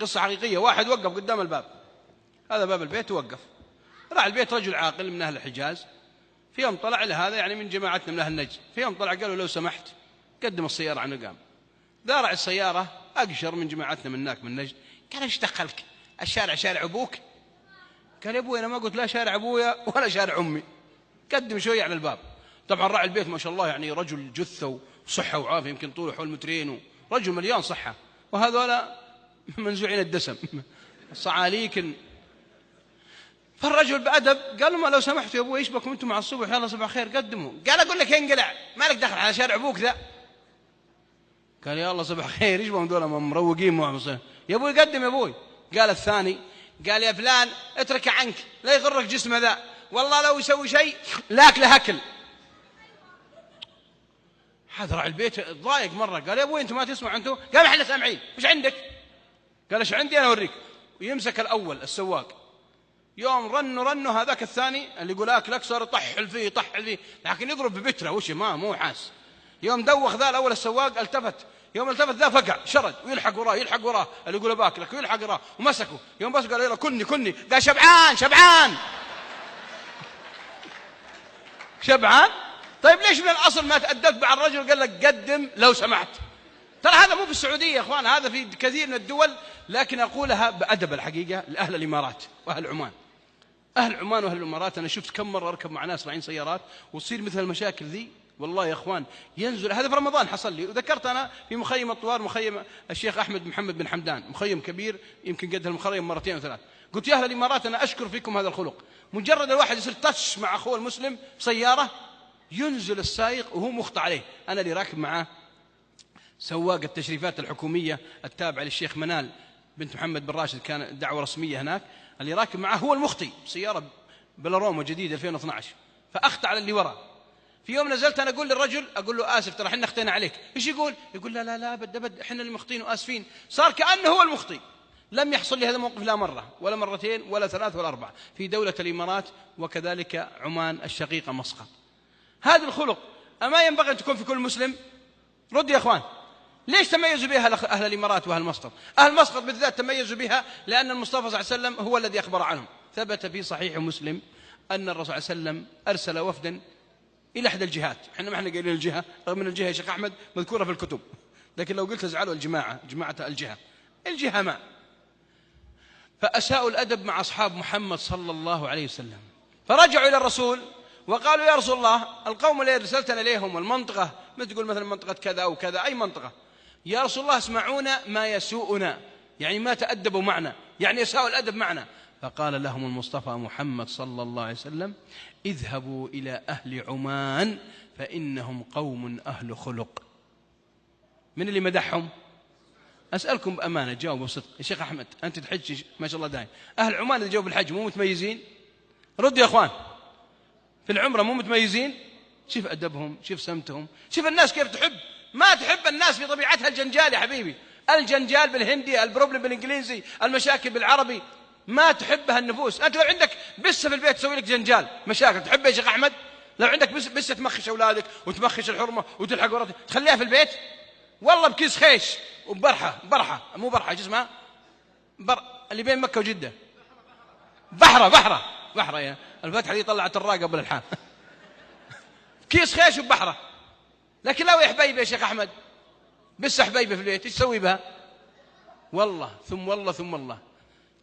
قصة حقيقية. واحد وقف قدام الباب، هذا باب البيت، وقف. راح البيت رجل عاقل من أهل الحجاز، في يوم طلع لهذا يعني من جماعتنا من أهل النجد، في يوم طلع قالوا لو سمحت قدم السيارة عن قام. ذارع السيارة أقشر من جماعتنا من هناك من نجد، قال ايش دخلك؟ الشارع شارع أبوك؟ قال يا أبوي أنا ما قلت لا شارع أبويا ولا شارع أمي، قدم شوية على الباب. طبعا راعي البيت ما شاء الله يعني رجل جثة وصحة وعافية، يمكن طوله حول مترين، ورجل مليان صحة، وهذولا منزوعين الدسم صعاليك. فالرجل بأدب قال له ما لو سمحت يا أبوي ايش بكم انتم مع الصبح، يلا صباح خير قدموا. قال أقول لك انقلع، ما لك دخل على شارع أبوك ذا. قال يا الله صباح خير ايش بهم دول مروقين يا أبوي قدم يا أبوي. قال الثاني قال يا فلان اترك عنك لا يغرك جسمه ذا، والله لو يسوي شيء لاك له أكل. هذا راعي البيت ضايق مرة، قال يا أبوي أنتم ما تسمع أنتم؟ قال احنا سامعين، ايش عندك؟ قال ايش عندي أنا أوريك. ويمسك الأول السواق، يوم رنوا هذاك الثاني اللي يقول أكلك صار يطحل فيه لكن يضرب ببتره وش ما مو حاس. يوم دوخ ذا الأول السواق التفت، يوم التفت ذا فقع شرد ويلحق وراه اللي يقول باكلك ويلحق وراه ومسكه. يوم بس قال يلا كني قال شبعان. طيب ليش من الأصل ما تأدبت مع الرجل قال لك قدم لو سمحت؟ ترى هذا مو في السعودية يا أخوان، هذا في كثير من الدول، لكن أقولها بأدب الحقيقة لأهل الإمارات وأهل عمان. أهل عمان وأهل الإمارات أنا شفت كم مرة أركب مع ناس راعين سيارات وتصير مثل المشاكل ذي، والله يا أخوان ينزل. هذا في رمضان حصل لي، وذكرت أنا في مخيم الطوار، مخيم الشيخ أحمد محمد بن حمدان، مخيم كبير يمكن قد المخيم مرتين أو ثلاث. قلت يا أهل الإمارات أنا أشكر فيكم هذا الخلق، مجرد الواحد يصير تش مع أخوه المسلم سيارة ينزل السائق وهو مخطئ عليه. أنا اللي راكب معاه سواق التشريفات الحكومية التابع للشيخ منال بنت محمد بن راشد، كان دعوة رسمية هناك، اللي راكب معه هو المخطي سيارة بلاروما جديدة 2012، فأخطأ على اللي وراء. في يوم نزلت أنا أقول للرجل أقول له آسف ترى حنا اخطينا عليك. إيش يقول؟ يقول لا بد حنا اللي مخطين وآسفين. صار كأنه هو المخطي. لم يحصل لي هذا الموقف لا مرة ولا مرتين ولا ثلاث ولا أربعة في دولة الإمارات وكذلك عمان الشقيقة مسقط. هذا الخلق أما ينبغي أن تكون في كل مسلم؟ رد يا أخوان. ليش تميزوا بها أهل الإمارات وأهل مسقط؟ أهل مسقط بالذات تميزوا بها لأن المصطفى صلى الله عليه وسلم هو الذي أخبر عنهم. ثبت في صحيح مسلم أن الرسول صلى الله عليه وسلم أرسل وفدا إلى إحدى الجهات. إحنا ما إحنا قايلين الجهة، رغم أن الجهة يا شيخ أحمد مذكورة في الكتب، لكن لو قلت ازعلوا جماعة الجهة ما. فأساءوا الأدب مع أصحاب محمد صلى الله عليه وسلم، فرجعوا إلى الرسول وقالوا يا رسول الله القوم اللي أرسلتنا إليهم والمنطقة ما تقول مثلا منطقة كذا أو كذا أي منطقة، يا رسول الله اسمعونا ما يسوءنا، يعني ما تأدبوا معنا، يعني يساءوا الأدب معنا. فقال لهم المصطفى محمد صلى الله عليه وسلم اذهبوا إلى أهل عمان فإنهم قوم أهل خلق. من اللي مدحهم؟ أسألكم بأمانة جاوبوا بصدق يا شيخ أحمد، أنت تحج ما شاء الله دايم، أهل عمان اللي جاوب الحج مو متميزين؟ رد يا أخوان. في العمرة مو متميزين؟ شوف أدبهم، شوف سمتهم، شوف الناس كيف تحب. ما تحب الناس في طبيعتها الجنجال يا حبيبي، الجنجال بالهندي، البروبلم بالإنجليزي، المشاكل بالعربي، ما تحبها النفوس. أنت لو عندك بسة في البيت تسوي لك جنجال مشاكل تحب يا شيخ أحمد؟ لو عندك بسة تمخش أولادك وتمخش الحرمة وتلحق وراتك تخليها في البيت؟ والله بكيس خيش وبرحة مو برحة جسمها اللي بين مكة وجدة، بحرة يا الفتحة دي طلعت الراقة قبل الحال كيس خيش وبحرة. لكن لو يا حبيبي يا شيخ أحمد بس حبيبي في البيت ايش تسوي بها؟ والله ثم والله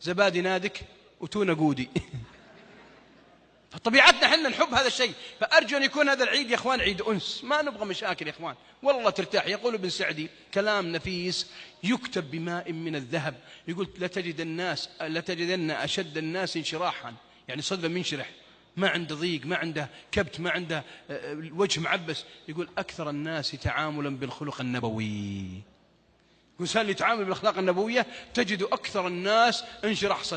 زبادي نادك وتونا قودي فطبيعتنا حنا نحب هذا الشيء. فأرجو أن يكون هذا العيد يا أخوان عيد أنس، ما نبغى مشاكل يا أخوان، والله ترتاح. يقول ابن سعدي كلام نفيس يكتب بماء من الذهب، يقول لتجدن أشد الناس انشراحا، يعني صدر منشرح، ما عنده ضيق، ما عنده كبت، ما عنده وجه معبس. يقول أكثر الناس تعاملا بالخلق النبوي. الإنسان اللي يتعامل بالأخلاق النبوية تجد أكثر الناس انشراح صدر.